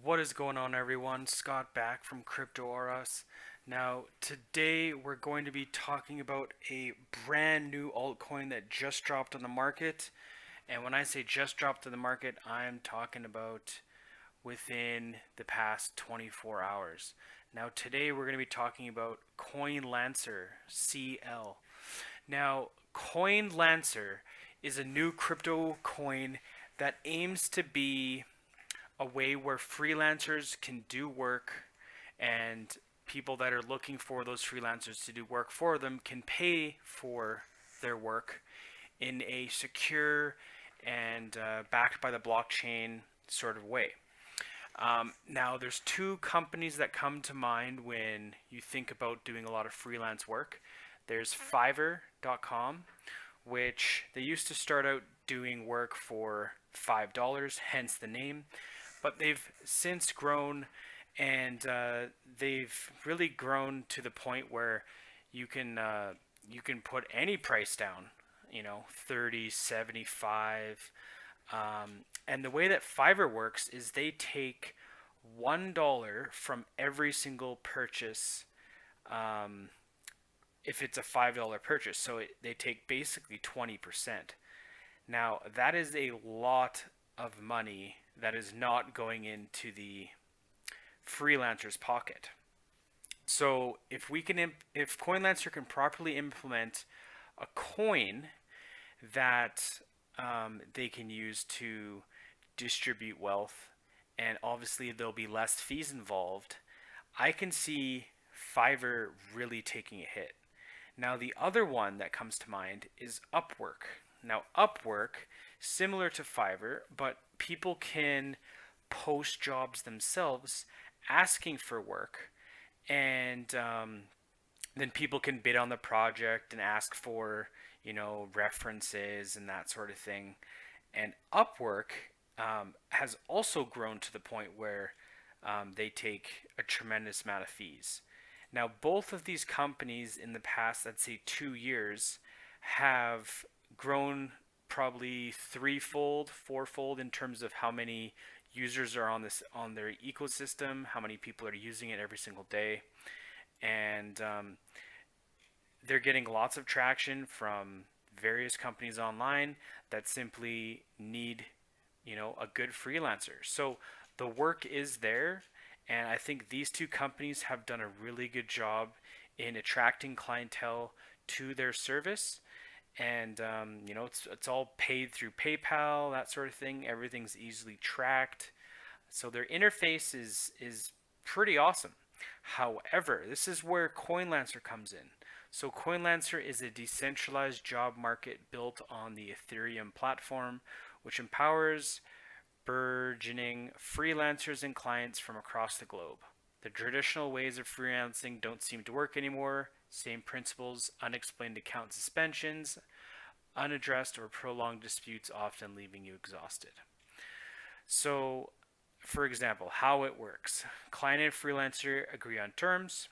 What is going on, everyone? Scott back from Crypto R Us. Now, today we're going to be talking about a brand new altcoin that just dropped on the market. And when I say just dropped on the market, I'm talking about within the past 24 hours. Now, today we're going to be talking about Coinlancer CL. Now, Coinlancer is a new crypto coin that aims to be a way where freelancers can do work and people that are looking for those freelancers to do work for them can pay for their work in a secure and backed by the blockchain sort of way. Now, there's two companies that come to mind when you think about doing a lot of freelance work. There's Fiverr.com, which they used to start out doing work for $5, hence the name, but they've since grown and they've really grown to the point where you can put any price down, 30, 75. And the way that Fiverr works is they take $1 from every single purchase, um, if it's a $5 purchase. So they take basically 20%. Now, that is a lot of money that is not going into the freelancer's pocket. So if Coinlancer can properly implement a coin that they can use to distribute wealth, and obviously there'll be less fees involved, I can see Fiverr really taking a hit. Now, the other one that comes to mind is Upwork. Now, Upwork, similar to Fiverr, but people can post jobs themselves asking for work, and then people can bid on the project and ask for, references and that sort of thing. And Upwork has also grown to the point where they take a tremendous amount of fees. Now, both of these companies in the past, let's say 2 years, have grown probably threefold, fourfold in terms of how many users are on their ecosystem, how many people are using it every single day, and they're getting lots of traction from various companies online that simply need, a good freelancer. So the work is there, and I think these two companies have done a really good job in attracting clientele to their service. And it's all paid through PayPal, that sort of thing. Everything's easily tracked, so their interface is pretty awesome. However, this is where Coinlancer comes in. So Coinlancer is a decentralized job market built on the Ethereum platform, which empowers burgeoning freelancers and clients from across the globe. The traditional ways of freelancing don't seem to work anymore. Same principles, unexplained account suspensions, unaddressed or prolonged disputes, often leaving you exhausted. So, for example, how it works: client and freelancer agree on terms,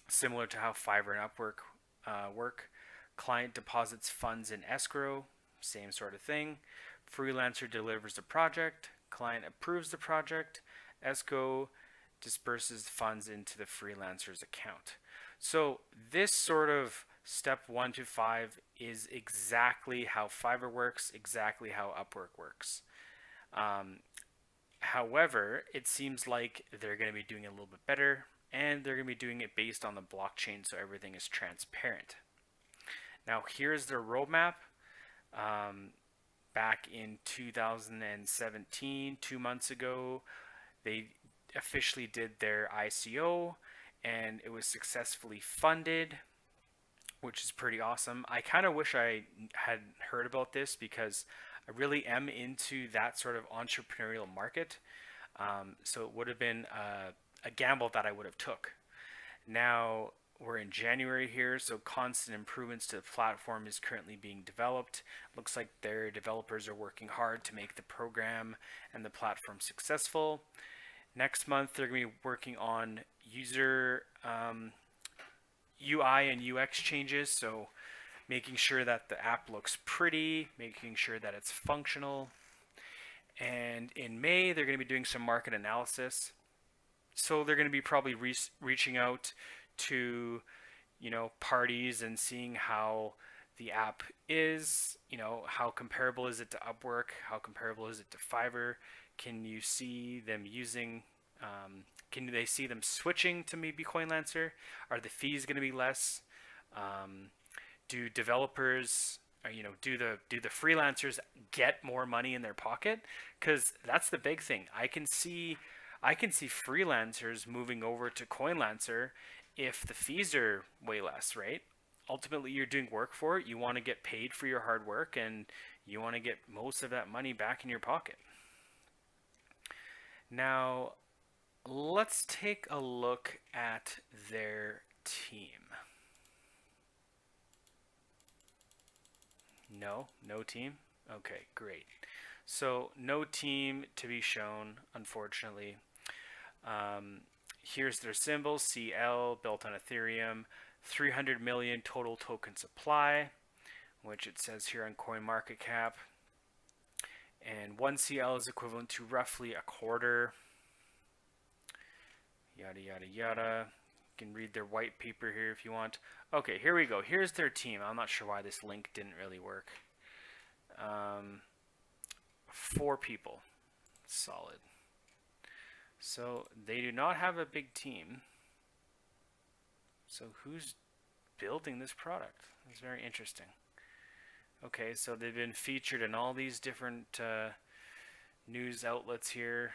similar to how Fiverr and Upwork work. Client deposits funds in escrow, same sort of thing. Freelancer delivers the project, client approves the project, escrow disperses funds into the freelancer's account. So this sort of step 1 to 5 is exactly how Fiverr works, exactly how Upwork works. Um, However, it seems like they're going to be doing it a little bit better, and they're going to be doing it based on the blockchain, so everything is transparent. Now, here's their roadmap. Um, Back in 2017, 2 months ago, they officially did their ICO, and it was successfully funded, which is pretty awesome. I kind of wish I had heard about this because I really am into that sort of entrepreneurial market. So it would have been a gamble that I would have took. Now we're in January here, so constant improvements to the platform is currently being developed. Looks like their developers are working hard to make the program and the platform successful. Next month, they're going to be working on user UI and UX changes, so making sure that the app looks pretty, making sure that it's functional, And in May, they're going to be doing some market analysis. So they're going to be probably reaching out to, parties and seeing how the app is, how comparable is it to Upwork, how comparable is it to Fiverr. Can you see them using, can they see them switching to maybe Coinlancer? Are the fees going to be less? Do developers, do the freelancers get more money in their pocket? Because that's the big thing. I can see freelancers moving over to Coinlancer if the fees are way less, right? Ultimately, you're doing work for it. You want to get paid for your hard work, and you want to get most of that money back in your pocket. Now, let's take a look at their team. No team? Okay, great. So, no team to be shown, unfortunately. Here's their symbol, CL, built on Ethereum, 300 million total token supply, which it says here on CoinMarketCap. And 1 CL is equivalent to roughly a quarter. Yada, yada, yada. You can read their white paper here if you want. Okay, here we go. Here's their team. I'm not sure why this link didn't really work. 4 people. Solid. So they do not have a big team. So who's building this product? It's very interesting. Okay, so they've been featured in all these different news outlets here.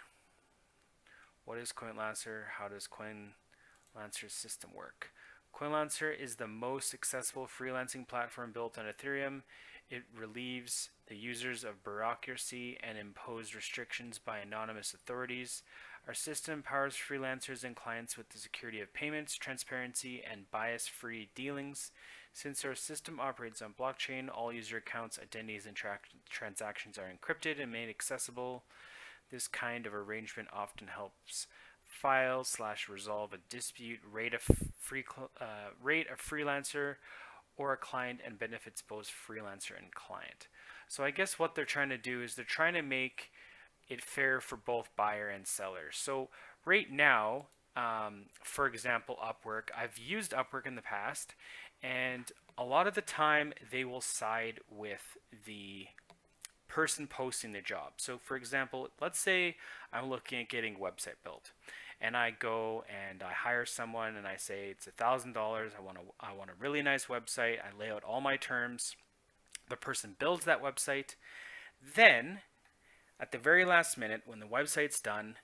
What is Coinlancer? How does Coinlancer's system work? Coinlancer is the most successful freelancing platform built on Ethereum. It relieves the users of bureaucracy and imposed restrictions by anonymous authorities. Our system empowers freelancers and clients with the security of payments, transparency, and bias-free dealings. Since our system operates on blockchain, all user accounts, identities, and transactions are encrypted and made accessible. This kind of arrangement often helps file/resolve a dispute, rate a freelancer or a client, and benefits both freelancer and client. So I guess what they're trying to do is they're trying to make it fair for both buyer and seller. So right now, for example, Upwork, I've used Upwork in the past, and a lot of the time they will side with the person posting the job. So for example, let's say I'm looking at getting a website built, and I go and I hire someone and I say it's $1,000. I want a really nice website. I lay out all my terms. The person builds that website. Then at the very last minute, when the website's done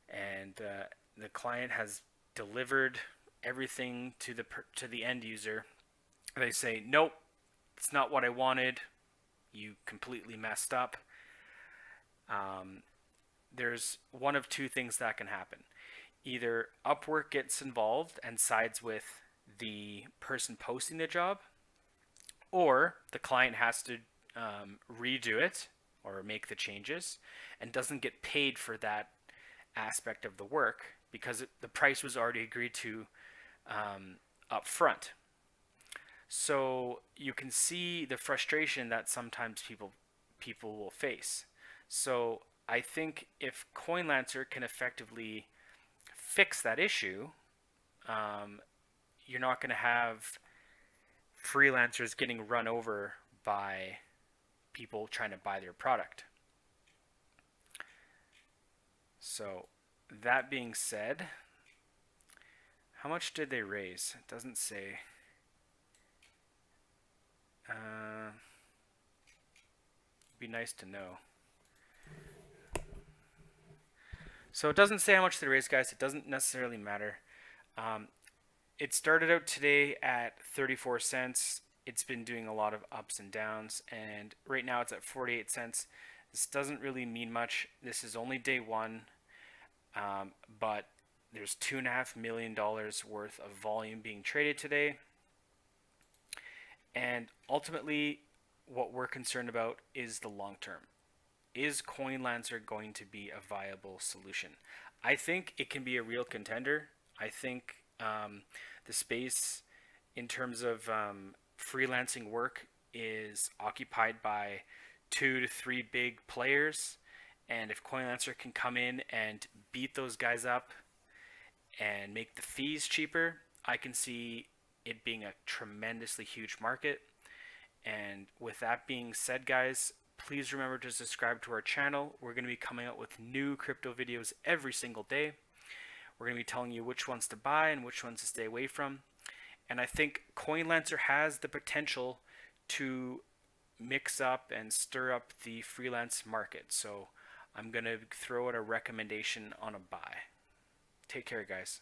and the client has delivered everything to the end user, they say, nope, it's not what I wanted. You completely messed up. There's one of 2 things that can happen. Either Upwork gets involved and sides with the person posting the job, or the client has to redo it or make the changes and doesn't get paid for that aspect of the work because the price was already agreed to up front. So you can see the frustration that sometimes people will face. So I think if Coinlancer can effectively fix that issue, you're not going to have freelancers getting run over by people trying to buy their product. So that being said, how much did they raise? It doesn't say. Be nice to know. So it doesn't say how much they raised, guys. It doesn't necessarily matter. It started out today at 34 cents. It's been doing a lot of ups and downs, and right now it's at 48 cents. This doesn't really mean much. This is only day one, but there's $2.5 million worth of volume being traded today. And ultimately, what we're concerned about is the long term. Is Coinlancer going to be a viable solution? I think it can be a real contender. I think the space in terms of freelancing work is occupied by 2 to 3 big players, And if Coinlancer can come in and beat those guys up and make the fees cheaper, I can see it being a tremendously huge market. And with that being said, guys, please remember to subscribe to our channel. We're going to be coming out with new crypto videos every single day. We're going to be telling you which ones to buy and which ones to stay away from. And I think Coinlancer has the potential to mix up and stir up the freelance market. So I'm going to throw out a recommendation on a buy. Take care, guys.